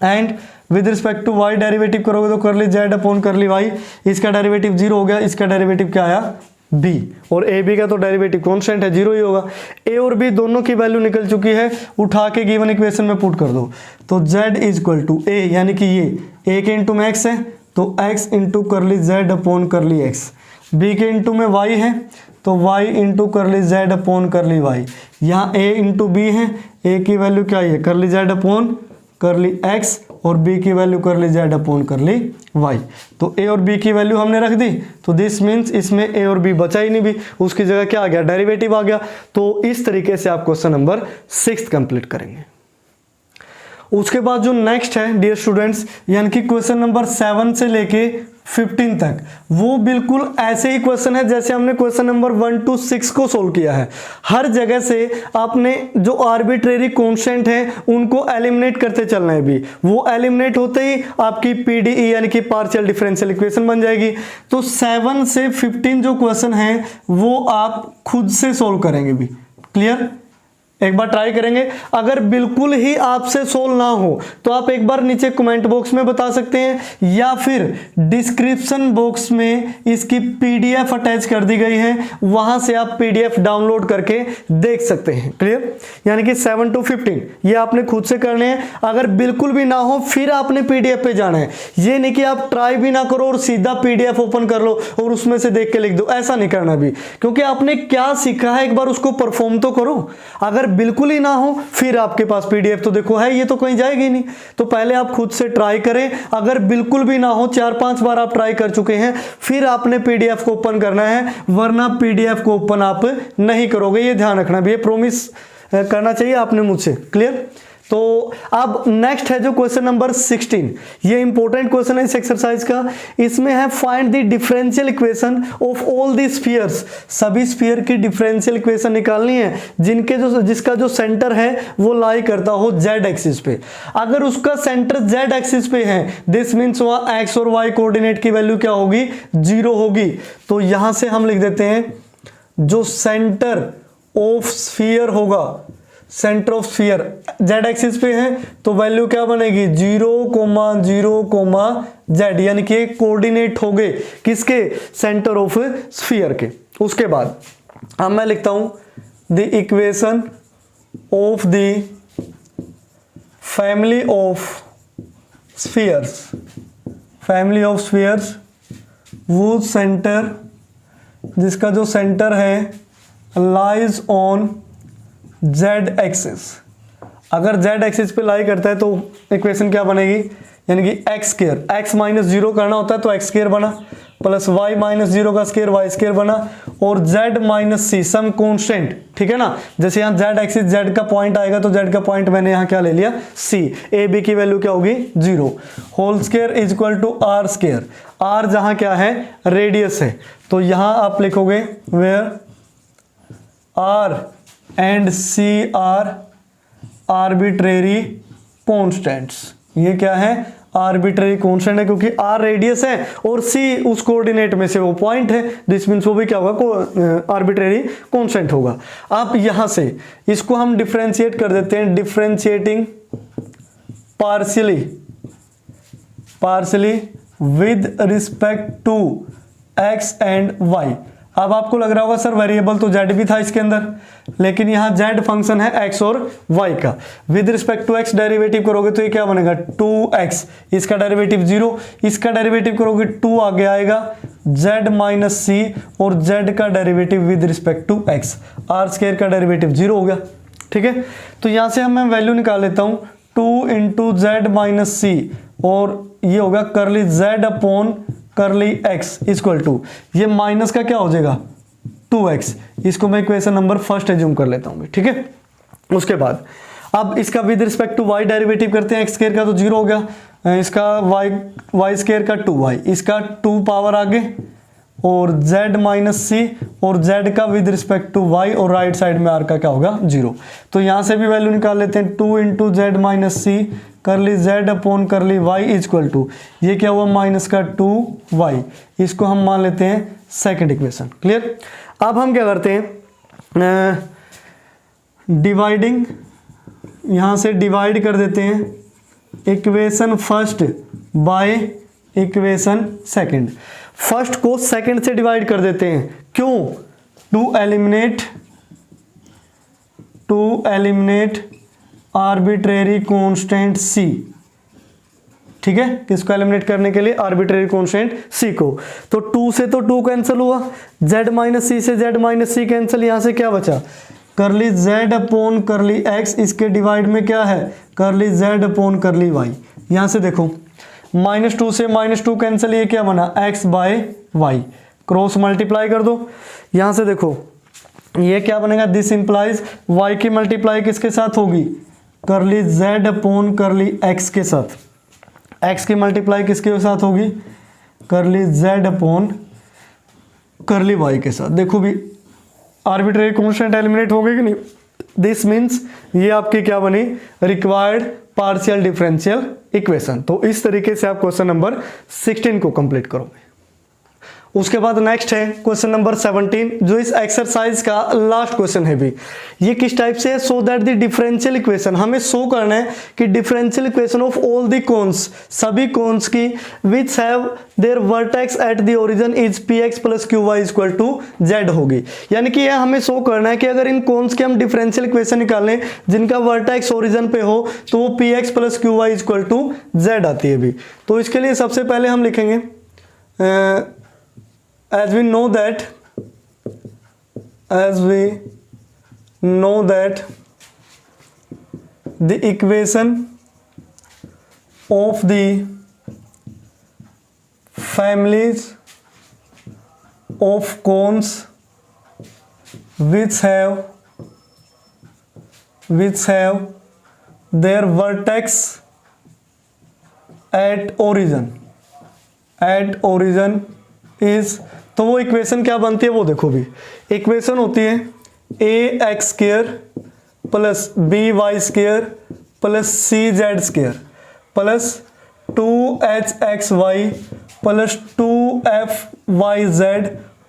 A: And with respect to y derivative करोगे तो curly z upon curly y, इसका डेरिवेटिव 0 हो गया, इसका डेरिवेटिव क्या आया b, और a b का तो डेरिवेटिव कांस्टेंट है 0 ही होगा। a और b दोनों की वैल्यू निकल चुकी है, उठा के गिवन इक्वेशन में पुट कर दो, तो z इक्वल टू a यानी कि ये a के इंटू में x है तो x इंटू कर ली z upon curly x, b के इंटू में y है तो y इंटू कर ली z upon curly y, यहाँ a इंटू b है, a की वैल्यू क्या है curly z upon curly x और b की वैल्यू कर ली z upon curly y। तो a और b की वैल्यू हमने रख दी, तो दिस मीन्स इसमें a और b बचा ही नहीं भी, उसकी जगह क्या आ गया डेरिवेटिव आ गया। तो इस तरीके से आप क्वेश्चन नंबर 6 कंप्लीट करेंगे। उसके बाद जो नेक्स्ट है डियर स्टूडेंट्स, यानी कि क्वेश्चन नंबर 7 से लेके 15 तक, वो बिल्कुल ऐसे ही क्वेश्चन है जैसे हमने क्वेश्चन नंबर 1 to 6 को सोल्व किया है। हर जगह से आपने जो आर्बिट्रेरी कांस्टेंट है उनको एलिमिनेट करते चलना है भी, वो एलिमिनेट होते ही आपकी पीडीई यानी कि पार्शियल डिफरेंशियल इक्वेशन बन जाएगी। तो 7 से 15 जो क्वेश्चन है वो आप खुद से सोल्व करेंगे भी, क्लियर। एक बार ट्राई करेंगे, अगर बिल्कुल ही आपसे सोल्व ना हो तो आप एक बार नीचे कमेंट बॉक्स में बता सकते हैं, या फिर डिस्क्रिप्शन बॉक्स में इसकी पीडीएफ अटैच कर दी गई है, वहां से आप पीडीएफ डाउनलोड करके देख सकते हैं, क्लियर। यानी कि 7 to 15 ये आपने खुद से करने हैं, अगर बिल्कुल भी ना हो फिर आपने पीडीएफ पे जाना है। ये नहीं कि आप ट्राई भी ना करो और सीधा पीडीएफ ओपन कर लो और उसमें से देख के लिख दो, ऐसा नहीं करना भी, क्योंकि आपने क्या सीखा है एक बार उसको परफॉर्म तो करो। अगर बिल्कुल ही ना हो फिर आपके पास पीडीएफ तो देखो है, ये तो कहीं जाएगी नहीं, तो पहले आप खुद से ट्राई करें। अगर बिल्कुल भी ना हो, 4-5 बार आप ट्राई कर चुके हैं, फिर आपने पीडीएफ को ओपन करना है, वरना पीडीएफ को ओपन आप नहीं करोगे, ये ध्यान रखना भी, ये प्रॉमिस करना चाहिए आपने मुझसे, क्लियर। तो अब नेक्स्ट है जो क्वेश्चन नंबर 16, ये इंपॉर्टेंट क्वेश्चन है इस एक्सरसाइज का। इसमें है find the differential equation of all the spheres, सभी स्फीयर की डिफरेंशियल इक्वेशन निकालनी है जिसका जो सेंटर है वो लाई करता हो जेड एक्सिस पे। अगर उसका सेंटर जेड एक्सिस पे है दिस मीन्स वहां एक्स और वाई कोऑर्डिनेट की वैल्यू क्या होगी, 0 होगी। तो यहां से हम लिख देते हैं जो सेंटर ऑफ स्फीयर होगा, centre of sphere Z axis पे है तो वैल्यू क्या बनेगी 0,0,z, यानी कि कोऑर्डिनेट हो गए किसके, सेंटर ऑफ स्फीयर के। उसके बाद अब मैं लिखता हूं the equation of the family of spheres, family of spheres वो सेंटर जिसका जो सेंटर है लाइज ऑन जेड एक्सिस। अगर जेड एक्सिस पे लाई करता है तो इक्वेशन क्या बनेगी, यानी कि एक्स स्क्वायर, एक्स माइनस 0 करना होता है तो एक्स स्क्वायर बना, प्लस वाई माइनस 0 का स्क्वायर वाई स्क्वायर बना, और जेड माइनस सी सम कांस्टेंट, ठीक है ना। जैसे यहाँ जेड एक्सिस जेड का पॉइंट आएगा तो जेड का पॉइंट मैंने यहाँ क्या ले लिया सी, ए बी की वैल्यू क्या होगी 0, whole square is equal to r square, r जहाँ क्या है रेडियस है, तो यहाँ आप लिखोगे where r and c are arbitrary constants. ये क्या है आर्बिट्रेरी कॉन्स्टेंट है क्योंकि आर रेडियस है और सी उस कोऑर्डिनेट में से वो पॉइंट है, दिस मीन्स वो भी क्या होगा आर्बिट्रेरी कॉन्स्टेंट होगा। अब यहां से इसको हम डिफरेंशिएट कर देते हैं, differentiating partially with respect to x and y. अब आपको लग रहा होगा सर वेरिएबल तो z भी था इसके अंदर, लेकिन यहाँ z फंक्शन है x और y का। With respect to x derivative करोगे तो ये क्या बनेगा 2x, इसका डेरिवेटिव 0, इसका डेरिवेटिव करोगे 2 आगे आएगा, z माइनस सी और z का derivative with respect to x, r square का डेरिवेटिव 0 हो गया, ठीक है। तो यहाँ से मैं वैल्यू निकाल लेता हूँ 2 इंटू जेड माइनस सी, और ये होगा करली z upon curly x equal to, ये माइनस का क्या हो जाएगा 2x, इसको मैं इक्वेशन नंबर फर्स्ट एज्यूम कर लेता हूँ, ठीक है। उसके बाद अब इसका with respect to y derivative करते हैं, x स्क्वायर का तो 0 हो गया, इसका y स्क्वायर का 2y, इसका 2 पावर आगे, और z माइनस सी और z का विद रिस्पेक्ट टू y, और राइट साइड में r का क्या होगा 0। तो यहाँ से भी वैल्यू निकाल लेते हैं 2 इंटू जेड माइनस सी करली z upon curly y equal to, ये क्या हुआ माइनस का 2y, इसको हम मान लेते हैं सेकंड इक्वेशन, क्लियर। अब हम क्या करते हैं डिवाइडिंग, यहाँ से डिवाइड कर देते हैं equation first by equation second. First को सेकंड से डिवाइड कर देते हैं, क्यों, to eliminate arbitrary constant c, ठीक है। किसको एलिमिनेट करने के लिए आर्बिट्रेरी कांस्टेंट c को। तो 2 से तो 2 कैंसिल हुआ, z माइनस सी से z माइनस सी कैंसिल, यहां से क्या बचा करली z अपॉन करली x, इसके डिवाइड में क्या है करली z अपॉन करली y। यहां से देखो -2 से -2 कैंसिल, ये क्या बना x by y, cross multiply कर दो। यहां से देखो ये क्या बनेगा, दिस इंप्लाइज y की मल्टीप्लाई किसके साथ होगी करली z अपॉन करली x के साथ, x की मल्टीप्लाई किसके साथ होगी करली z अपॉन करली y के साथ। देखो भी आर्बिट्रेरी कांस्टेंट एलिमिनेट हो गई कि नहीं, दिस मीन्स ये आपकी क्या बनी रिक्वायर्ड पार्शियल डिफरेंशियल इक्वेशन। तो इस तरीके से आप क्वेश्चन नंबर 16 को कंप्लीट करोगे। उसके बाद नेक्स्ट है क्वेश्चन नंबर 17, जो इस एक्सरसाइज का लास्ट क्वेश्चन है भी। ये किस टाइप से है, so that the differential equation, हमें शो करना है कि differential equation of all the cones, सभी कोन्स की which have their vertex at the origin is px plus qy equal to z होगी। यानी कि यह हमें शो करना है कि अगर इन कोन्स की हम डिफरेंशियल इक्वेशन निकालें जिनका वर्टेक्स ओरिजिन पे हो तो वो px plus qy equal to z आती है भी। तो इसके लिए सबसे पहले हम लिखेंगे as we know that the equation of the families of cones which have their vertex at origin is, तो वो इक्वेशन क्या बनती है वो देखो भी, इक्वेशन होती है a x square plus b y square plus c z square plus 2h xy plus 2f(y)z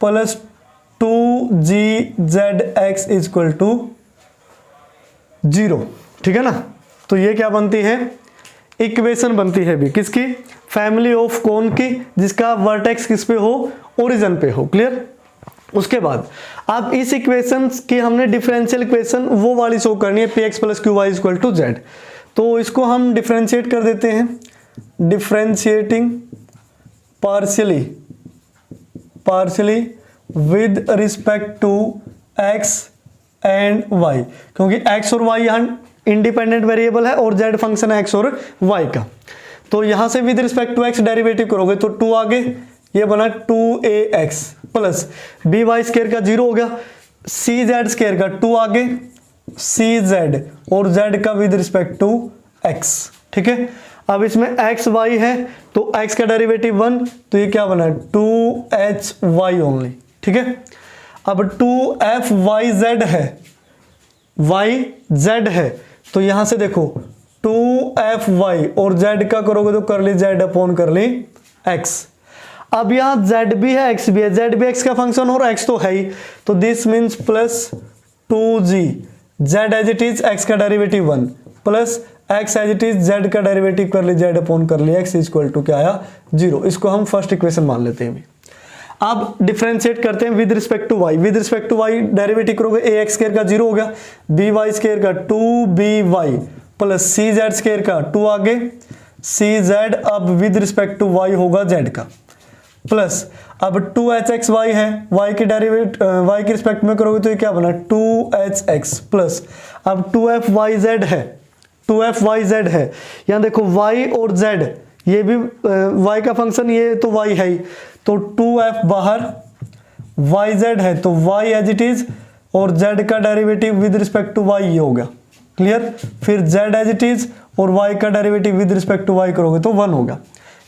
A: plus 2g(z)x equal to 0। ठीक है ना, तो ये क्या बनती है, इक्वेशन बनती है भी किसकी, फैमिली ऑफ कोन की, जिसका वर्टेक्स किस पे हो, ओरिजिन पे हो। क्लियर। उसके बाद अब इस इक्वेशन की हमने डिफरेंशियल इक्वेशन वो वाली शो करनी है, px plus Q y equal to z. तो इसको हम डिफरेंशिएट कर देते हैं, differentiating partially with respect to x and y, क्योंकि x और y यहाँ इंडिपेंडेंट वेरिएबल है और z फंक्शन है x और y का। तो यहां से with respect to x derivative करोगे तो 2 आगे, ये बना 2ax plus b y square का 0 हो गया, सी जेड स्क्वायर का 2 आगे, सी जेड और z का विद रिस्पेक्ट टू x। ठीक है, अब इसमें x y है तो x का डेरिवेटिव 1, तो ये क्या बना 2hy ओनली। ठीक है, अब 2f(y)z है, yz है, तो यहां से देखो 2f(y) और z का करोगे तो curly z upon curly x। अब यहां z भी है x भी है, z भी x का फंक्शन और x तो है ही, तो this means plus 2g z as it is x का derivative 1 plus x as it is z का derivative curly z upon curly x equal to क्या आया 0। इसको हम फर्स्ट इक्वेशन मान लेते हैं। अब डिफरेंशिएट करते हैं with respect to y, with respect to y derivative करोगे ax स्क्वायर का 0 हो गया, by स्क्वायर का 2by plus c z square का 2 आगे, सी जेड अब विद रिस्पेक्ट टू y होगा z का, प्लस अब 2hxy है, y के डेरिवेटिव y के रिस्पेक्ट में करोगे तो ये क्या बना 2hx प्लस अब 2fyz है, 2fyz है, यहाँ देखो y और z ये भी y का फंक्शन, ये तो y है ही, तो 2f बाहर, yz है तो y एज इट इज और z का derivative with respect to y ये हो गया। क्लियर। फिर z एज इट इज और y का derivative with respect to y करोगे तो 1 होगा।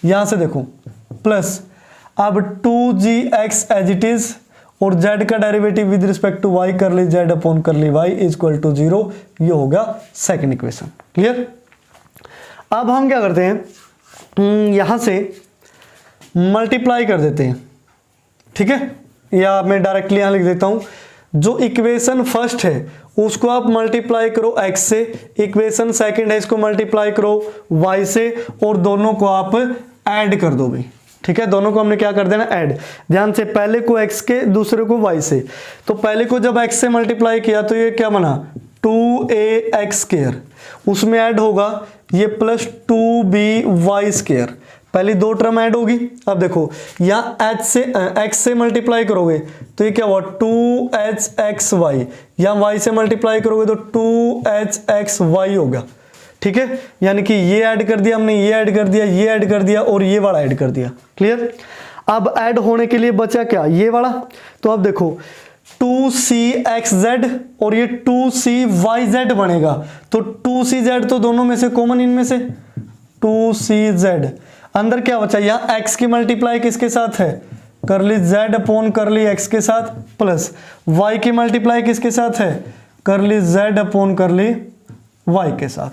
A: यहां से देखो प्लस अब 2gx एज इट इज और z का derivative with respect to y curly z upon curly y equal to 0, ये होगा सेकंड इक्वेशन। क्लियर। अब हम क्या करते हैं, यहां से मल्टीप्लाई कर देते हैं। ठीक है, या मैं डायरेक्टली यहां लिख देता हूं, जो इक्वेशन फर्स्ट है उसको आप मल्टीप्लाई करो x से, इक्वेशन सेकंड है इसको मल्टीप्लाई करो y से, और दोनों को आप ऐड कर दो भाई। ठीक है, दोनों को हमने क्या कर देना ऐड। ध्यान से, पहले को x के दूसरे को y से, तो पहले को जब x से मल्टीप्लाई किया तो ये क्या बना 2ax स्क्वायर, उसमें ऐड होगा ये प्लस 2by स्क्वायर, पहली दो टर्म ऐड होगी। अब देखो यहाँ x से मल्टीप्लाई करोगे तो ये क्या हुआ 2hxy, यहाँ y से मल्टीप्लाई करोगे तो 2hxy होगा। ठीक है, यानी कि ये ऐड कर दिया हमने, ये ऐड कर दिया, ये ऐड कर दिया और ये वाला ऐड कर दिया। क्लियर। अब ऐड होने के लिए बचा क्या, ये वाला, तो अब देखो 2cxz और ये 2cyz बनेगा, तो 2cz तो दोनों में से कॉमन, इनमें से 2cz, अंदर क्या बचा, यहाँ x की मल्टीप्लाई किसके साथ है, curly z upon curly x के साथ, प्लस y की मल्टीप्लाई किसके साथ है, curly z upon curly y के साथ,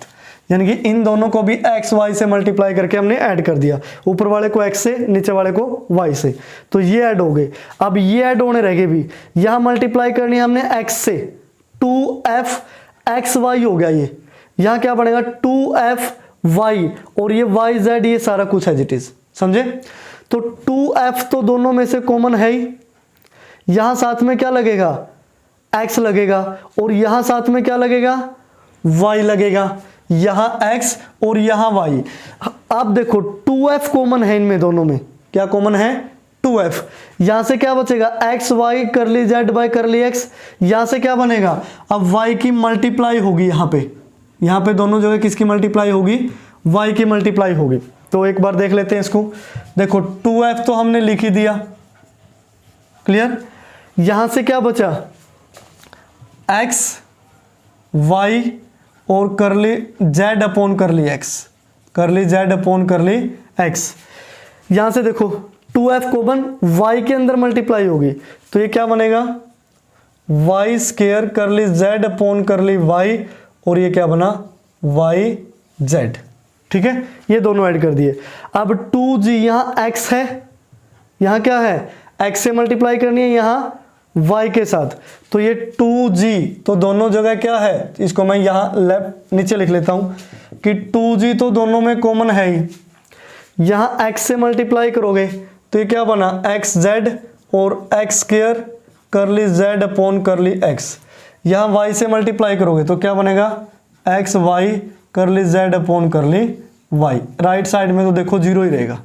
A: यानी कि इन दोनों को भी x y से मल्टीप्लाई करके हमने ऐड कर दिया, ऊपर वाले को x से, नीचे वाले को y से, तो ये ऐड हो गए। अब ये ऐड होने रह गए भी, यहाँ मल्टीप्लाई करनी है हमने x से, 2f(xy) हो गया, ये यहाँ क्या बनेगा 2f(y) और ये yz, ये सारा कुछ है इट इज, समझे। तो 2f तो दोनों में से कॉमन है ही, यहां साथ में क्या लगेगा x लगेगा और यहां साथ में क्या लगेगा y लगेगा, यहां x और यहां y। अब देखो 2f कॉमन है इनमें दोनों में, क्या कॉमन है 2f, यहां से क्या बचेगा x y curly z by कर ली x, यहां से क्या बनेगा, अब y की मल्टीप्लाई होगी, यहाँ पे दोनों जगह किसकी मल्टीप्लाई होगी, y की मल्टीप्लाई होगी। तो एक बार देख लेते हैं इसको, देखो 2f तो हमने लिख ही दिया। क्लियर। यहां से क्या बचा x y और करली जेड अपॉन करली एक्स, करली जेड अपॉन करली एक्स। यहां से देखो 2f कॉमन y के अंदर मल्टीप्लाई होगी तो ये क्या बनेगा y स्क्वायर करली z अपॉन करली y, और ये क्या बना y z। ठीक है, ये दोनों ऐड कर दिए। अब 2g यहाँ x है, यहाँ क्या है x से मल्टीप्लाई करनी है यहाँ y के साथ, तो ये 2g, तो दोनों जगह क्या है, इसको मैं यहाँ लेफ्ट नीचे लिख लेता हूँ कि 2g तो दोनों में कॉमन है ही। यहाँ x से मल्टीप्लाई करोगे तो ये क्या बना xz और x स्क्वायर करली z अपॉन करली x। यहाँ y से मल्टीप्लाई करोगे तो क्या बनेगा xy करली z upon curly y। Right side में तो देखो जीरो ही रहेगा।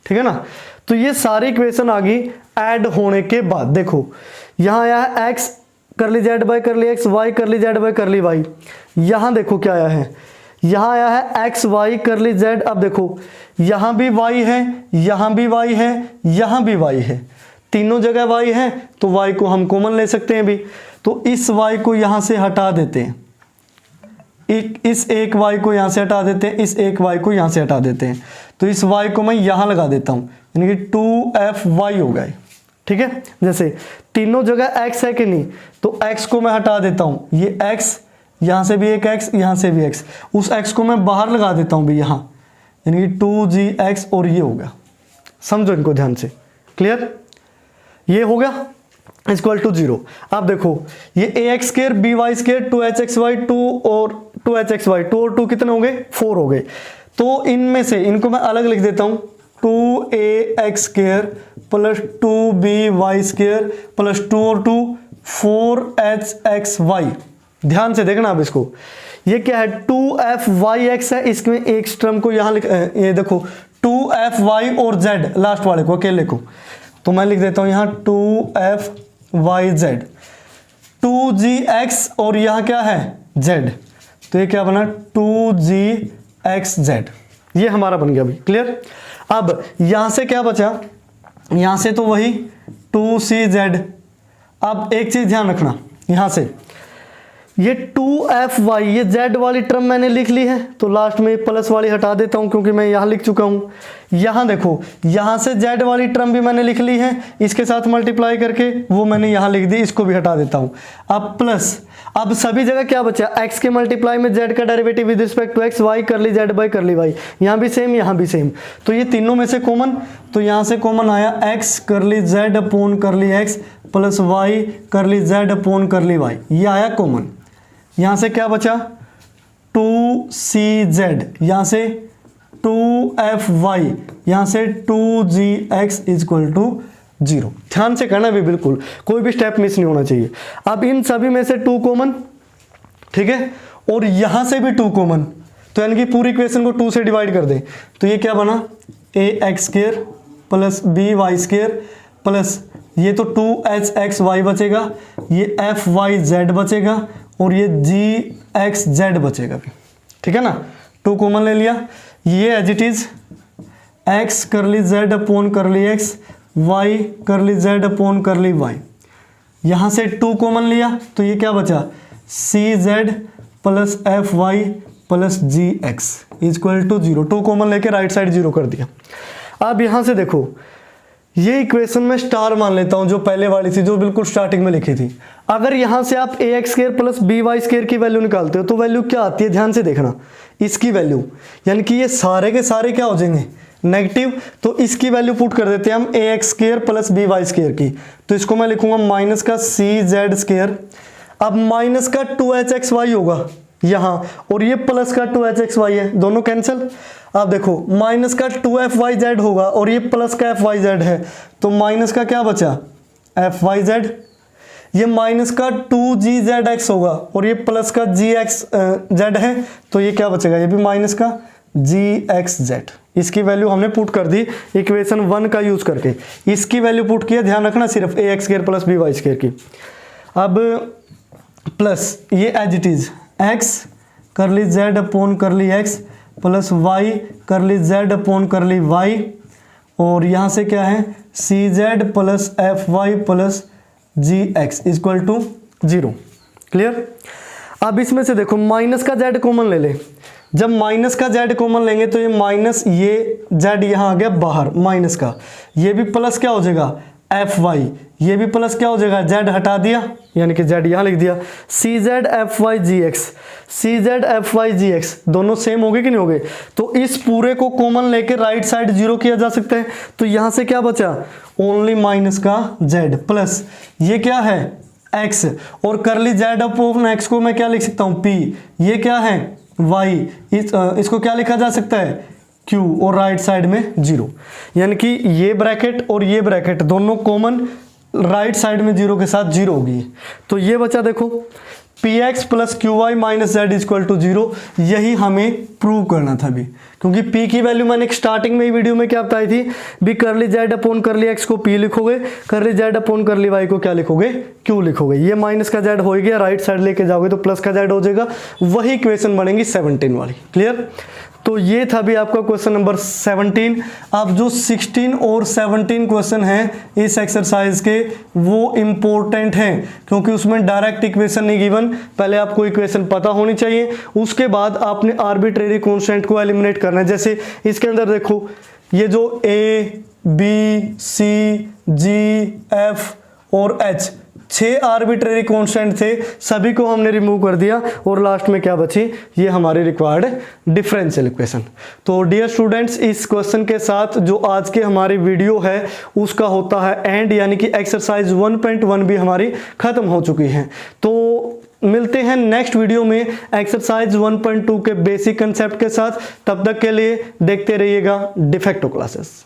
A: ठीक है ना, तो ये सारी इक्वेशन आ गई ऐड होने के बाद। देखो यहाँ आया है x करली z बाय करली x, y curly z bye करली y। यहाँ देखो क्या आया है, यहाँ आया है x y करली z। अब देखो यहाँ भी y है, यहाँ भी y है, यहाँ भी y है, तीनों जगह y है तो y को हम कॉमन ले सकते हैं भी। तो इस y को यहाँ से हटा देते हैं, इस एक y को यहाँ से हटा देते हैं, इस एक y को यहाँ से हटा देते हैं, तो इस y को मैं यहाँ लगा देता हूँ, यानी कि 2fy हो गए। ठीक है, जैसे तीनों जगह x है कि नहीं, तो x को मैं हटा देता हूँ, ये x, यहाँ से भी एक x, यहाँ से भी x, उस x को मैं बाहर लगा देता हूँ भी यहाँ, यानी कि 2gx, और ये हो गया। समझो इनको ध्यान से, क्लियर, ये हो गया इक्वल टू 0। अब देखो ये ax square by square 2hxy 2 और 2hxy 2 और 2 कितने हो गए 4 हो गए। तो इनमें से इनको मैं अलग लिख देता हूँ, 2ax square plus 2by square plus 2 और 2 4hxy। ध्यान से देखना आप इसको, ये क्या है 2fyx है, इसमें एक टर्म को यहाँ लिख, ये देखो 2fy और z लास्ट वाले को अकेले को, तो मैं लिख देता हूँ यहाँ 2fyz, 2gx और यहाँ क्या है z, तो ये क्या बना 2gxz। ये हमारा बन गया अभी, क्लियर। अब यहाँ से क्या बचा, यहाँ से तो वही 2cz। अब एक चीज ध्यान रखना, यहाँ से ये 2fy, ये z वाली टर्म मैंने लिख ली है, तो लास्ट में प्लस वाली हटा देता हूँ क्योंकि मैं यहाँ लिख चुका हूँ। यहाँ देखो यहाँ से z वाली टर्म भी मैंने लिख ली है, इसके साथ मल्टीप्लाई करके वो मैंने यहाँ लिख दी, इसको भी हटा देता हूँ। अब प्लस, अब सभी जगह क्या बचा, x के मल्टीप्लाई में z का derivative with respect to x, y curly z by curly y, यहाँ भी सेम यहाँ भी सेम, तो ये तीनों में से कॉमन, तो यहाँ से कॉमन आया x curly z upon curly x plus y curly z upon curly y, ये आया कॉमन। यहाँ से क्या बचा 2cz, यहाँ से 2fy, यहाँ से 2gx इक्वल टू 0। ध्यान से करना भी, बिल्कुल कोई भी स्टेप मिस नहीं होना चाहिए। अब इन सभी में से 2 कॉमन, ठीक है, और यहाँ से भी 2 कॉमन, तो यानी कि पूरी इक्वेशन को 2 से डिवाइड कर दें, तो ये क्या बना ax square plus by square plus ये तो 2hxy बचेगा, ये fyz बचेगा और ये gxz बचेगा भी। ठीक है ना, 2 कॉमन ले लिया, ये as it is x curly z upon curly x, y curly z upon curly y। यहाँ से 2 कॉमन लिया तो ये क्या बचा cz plus fy plus gx equal to 0। 2 common लेके राइट साइड 0 कर दिया। अब यहाँ से देखो ये इक्वेशन में स्टार मान लेता हूँ, जो पहले वाली थी, जो बिल्कुल स्टार्टिंग में लिखी थी। अगर यहाँ से आप ax square plus by square की वैल्यू निकालते हो तो वैल्यू क्या आती है, ध्यान से देखना, इसकी वैल्यू, यानी कि ये सारे के सारे क्या हो जाएंगे नेगेटिव, तो इसकी वैल्यू पुट कर देते हैं हम ax square plus by square की, तो इसको मैं लिखूंगा माइनस का cz स्क्वायर। अब माइनस का 2hxy होगा यहाँ, और ये प्लस का 2hxy है, दोनों कैंसिल। अब देखो माइनस का 2fyz होगा और ये प्लस का fyz है, तो माइनस का क्या बचा fyz, ये माइनस का 2gzx होगा और ये प्लस का gxz है, तो ये क्या बचेगा, ये भी माइनस का gxz। इसकी वैल्यू हमने पुट कर दी इक्वेशन 1 का यूज करके, इसकी वैल्यू पुट किया, ध्यान रखना सिर्फ ax square plus by square की। अब प्लस ये as it is x curly z upon curly x plus y curly z upon curly y, और यहाँ से क्या है cz plus fy plus gx equal to 0। Clear. अब इसमें से देखो माइनस का z कॉमन ले ले, जब माइनस का z कॉमन लेंगे तो ये माइनस, ये z यहाँ आ गया बाहर माइनस का, ये भी प्लस क्या हो जाएगा fy, ये भी प्लस क्या हो जाएगा z हटा दिया यानी कि z यहाँ लिख दिया, cz fy gx, cz fy gx दोनों सेम हो गए कि नहीं हो गए। तो इस पूरे को कॉमन लेके राइट साइड जीरो किया जा सकता है, तो यहाँ से क्या बचा ओनली माइनस का z प्लस ये क्या है x, और करली z अपॉन x को मैं क्या लिख सकता हूँ p, ये क्या है y, इसको क्या लिखा जा सकता है q, और राइट साइड में जीरो, यानी कि ये ब्रैकेट और ये ब्रैकेट दोनों कॉमन राइट साइड में जीरो के साथ जीरो होगी। तो ये बचा देखो px plus Q Y minus Z equal to zero, यही हमें प्रूव करना था अभी, क्योंकि p की वैल्यू मैंने स्टार्टिंग में ही वीडियो में क्या बताई थी भी करली z अपॉन करली x को p लिखोगे, करली z अपॉन करली y को क्या लिखोगे q लिखोगे, ये माइनस का z हो गया, राइट साइड लेके जाओगे तो प्लस का z हो जाएगा, वही इक्वेशन बनेगी 17 वाली। क्लियर। तो ये था भी आपका क्वेश्चन नंबर 17। अब जो 16 और 17 क्वेश्चन हैं इस एक्सरसाइज के वो इम्पोर्टेंट हैं, क्योंकि उसमें डायरेक्ट इक्वेशन नहीं गिवन, पहले आपको इक्वेशन पता होनी चाहिए, उसके बाद आपने आर्बिट्रेरी कांस्टेंट को एलिमिनेट करना है। जैसे इसके अंदर देखो ये जो a b c g f और h 6 आर्बिट्रेरी कांस्टेंट थे, सभी को हमने रिमूव कर दिया और लास्ट में क्या बची ये हमारी रिक्वायर्ड डिफरेंशियल इक्वेशन। तो डियर स्टूडेंट्स इस क्वेश्चन के साथ जो आज के हमारी वीडियो है उसका होता है एंड, यानी कि एक्सरसाइज 1.1 भी हमारी खत्म हो चुकी है। तो मिलते हैं नेक्स्ट वीडियो में एक्सरसाइज 1.2 के बेसिक कंसेप्ट के साथ, तब तक के लिए देखते रहिएगा डिफेक्टो क्लासेस।